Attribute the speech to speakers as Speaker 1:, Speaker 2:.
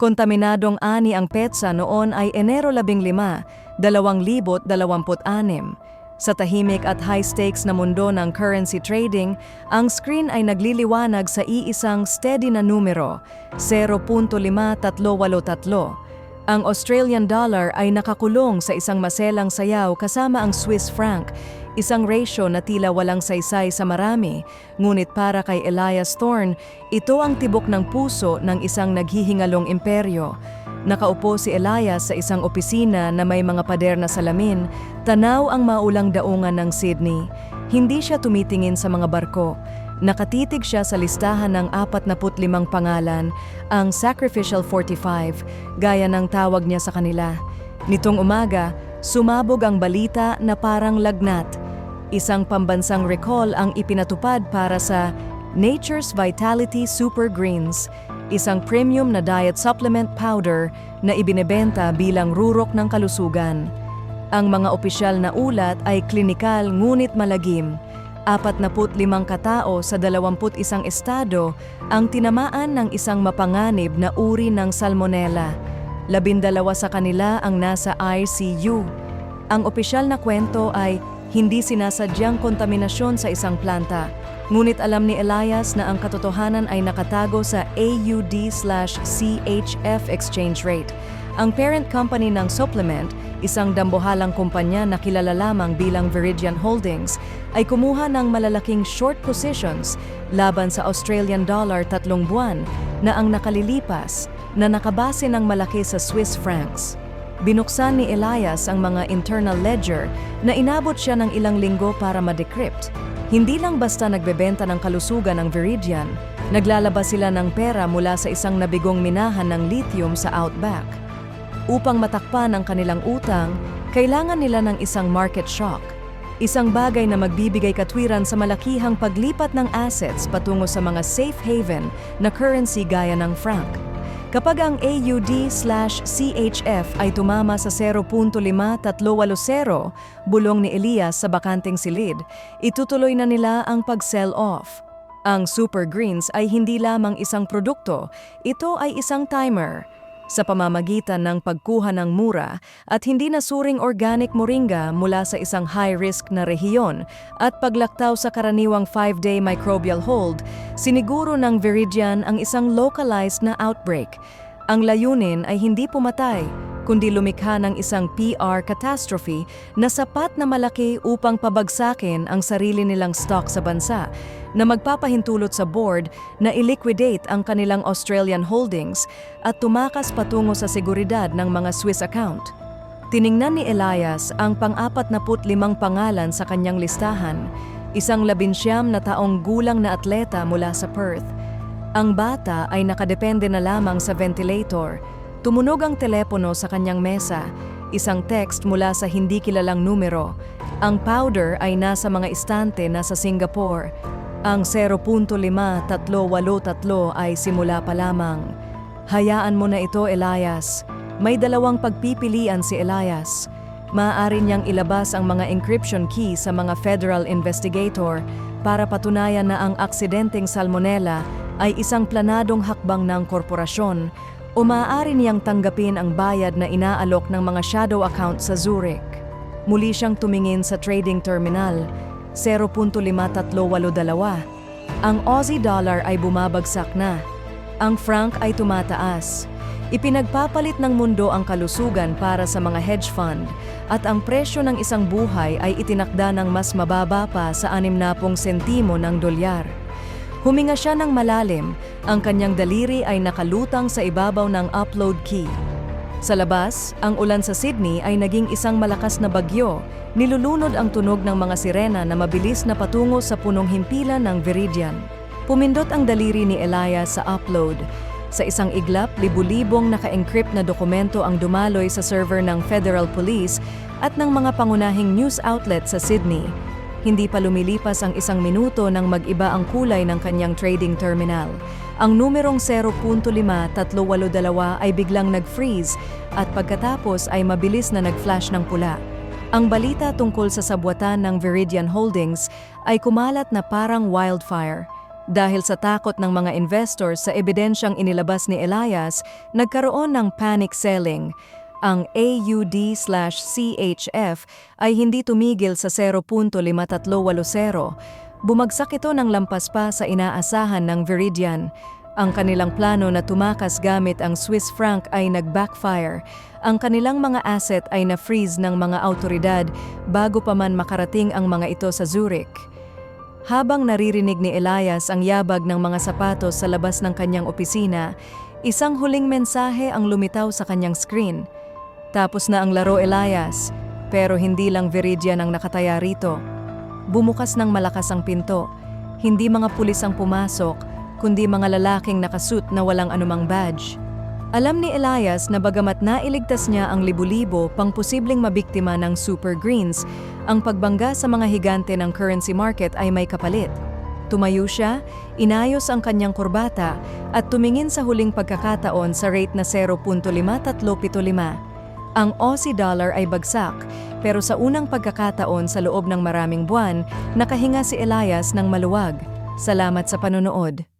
Speaker 1: Kontaminadong ani ang petsa noon ay Enero 15, 2026. Sa tahimik at high-stakes na mundo ng currency trading, ang screen ay nagliliwanag sa iisang steady na numero, 0.5383. Ang Australian dollar ay nakakulong sa isang maselang sayaw kasama ang Swiss franc, isang ratio na tila walang saysay sa marami, ngunit para kay Elias Thorne, ito ang tibok ng puso ng isang naghihingalong imperyo. Nakaupo si Elias sa isang opisina na may mga pader na salamin, tanaw ang maulang daungan ng Sydney. Hindi siya tumitingin sa mga barko. Nakatitig siya sa listahan ng 45 pangalan, ang Sacrificial 45, gaya ng tawag niya sa kanila. Nitong umaga, sumabog ang balita na parang lagnat. Isang pambansang recall ang ipinatupad para sa Nature's Vitality Super Greens, isang premium na diet supplement powder na ibinebenta bilang rurok ng kalusugan. Ang mga opisyal na ulat ay klinikal ngunit malagim. 45 katao sa 21 estado ang tinamaan ng isang mapanganib na uri ng salmonella. 12 sa kanila ang nasa ICU. Ang opisyal na kwento ay hindi sinasadyang kontaminasyon sa isang planta. Ngunit alam ni Elias na ang katotohanan ay nakatago sa AUD/CHF exchange rate. Ang parent company ng supplement, isang dambuhalang kumpanya na kilala lamang bilang Viridian Holdings, ay kumuha ng malalaking short positions laban sa Australian dollar 3 buwan na ang nakalilipas na nakabase ng malaki sa Swiss francs. Binuksan ni Elias ang mga internal ledger na inabot siya ng ilang linggo para ma-decrypt. Hindi lang basta nagbebenta ng kalusugan ng Viridian, naglalabas sila ng pera mula sa isang nabigong minahan ng lithium sa Outback. Upang matakpan ang kanilang utang, kailangan nila ng isang market shock, isang bagay na magbibigay katwiran sa malakihang paglipat ng assets patungo sa mga safe haven na currency gaya ng franc. Kapag ang AUD/CHF ay tumama sa 0.5380, bulong ni Elias sa bakanteng silid, itutuloy na nila ang pag-sell off. Ang Super Greens ay hindi lamang isang produkto, ito ay isang timer. Sa pamamagitan ng pagkuha ng mura at hindi nasuring organic moringa mula sa isang high-risk na rehiyon at paglaktaw sa karaniwang 5-day microbial hold, siniguro ng Viridian ang isang localized na outbreak. Ang layunin ay hindi pumatay, kundi lumikha ng isang PR catastrophe na sapat na malaki upang pabagsakin ang sarili nilang stock sa bansa, na magpapahintulot sa board na i-liquidate ang kanilang Australian holdings at tumakas patungo sa seguridad ng mga Swiss account. Tiningnan ni Elias ang pang-45 pangalan sa kanyang listahan, isang 19 na taong gulang na atleta mula sa Perth. Ang bata ay nakadepende na lamang sa ventilator. Tumunog ang telepono sa kanyang mesa, isang text mula sa hindi kilalang numero. Ang powder ay nasa mga istante na sa Singapore. Ang 0.5383 ay simula pa lamang. Hayaan mo na ito, Elias. May dalawang pagpipilian si Elias. Maaari niyang ilabas ang mga encryption key sa mga federal investigator para patunayan na ang aksidenteng salmonella ay isang planadong hakbang ng korporasyon, o maaari niyang tanggapin ang bayad na inaalok ng mga shadow account sa Zurich. Muli siyang tumingin sa trading terminal, 0.5382. Ang Aussie dollar ay bumabagsak na. Ang franc ay tumataas. Ipinagpapalit ng mundo ang kalusugan para sa mga hedge fund at ang presyo ng isang buhay ay itinakda ng mas mababa pa sa 60 sentimo ng dolyar. Huminga siya ng malalim, ang kanyang daliri ay nakalutang sa ibabaw ng upload key. Sa labas, ang ulan sa Sydney ay naging isang malakas na bagyo. Nilulunod ang tunog ng mga sirena na mabilis na patungo sa punong himpilan ng Viridian. Pumindot ang daliri ni Elias sa upload. Sa isang iglap, libu-libong naka-encrypt na dokumento ang dumaloy sa server ng Federal Police at ng mga pangunahing news outlet sa Sydney. Hindi pa lumilipas ang 1 minuto nang mag-iba ang kulay ng kanyang trading terminal. Ang numerong 0.5382 ay biglang nag-freeze at pagkatapos ay mabilis na nag-flash ng pula. Ang balita tungkol sa sabwatan ng Viridian Holdings ay kumalat na parang wildfire. Dahil sa takot ng mga investors sa ebidensyang inilabas ni Elias, nagkaroon ng panic selling. Ang AUD/CHF ay hindi tumigil sa 0.5380. Bumagsak ito ng lampas pa sa inaasahan ng Viridian. Ang kanilang plano na tumakas gamit ang Swiss franc ay nag-backfire. Ang kanilang mga asset ay na-freeze ng mga awtoridad bago pa man makarating ang mga ito sa Zurich. Habang naririnig ni Elias ang yabag ng mga sapatos sa labas ng kanyang opisina, isang huling mensahe ang lumitaw sa kanyang screen. Tapos na ang laro, Elias, pero hindi lang Viridian ang nakataya rito. Bumukas ng malakas ang pinto. Hindi mga pulis ang pumasok, kundi mga lalaking nakasuit na walang anumang badge. Alam ni Elias na bagamat nailigtas niya ang libu-libo pang posibleng mabiktima ng super greens, ang pagbangga sa mga higante ng currency market ay may kapalit. Tumayo siya, inayos ang kanyang kurbata at tumingin sa huling pagkakataon sa rate na 0.5375. Ang Aussie dollar ay bagsak, pero sa unang pagkakataon sa loob ng maraming buwan, nakahinga si Elias ng maluwag. Salamat sa panonood.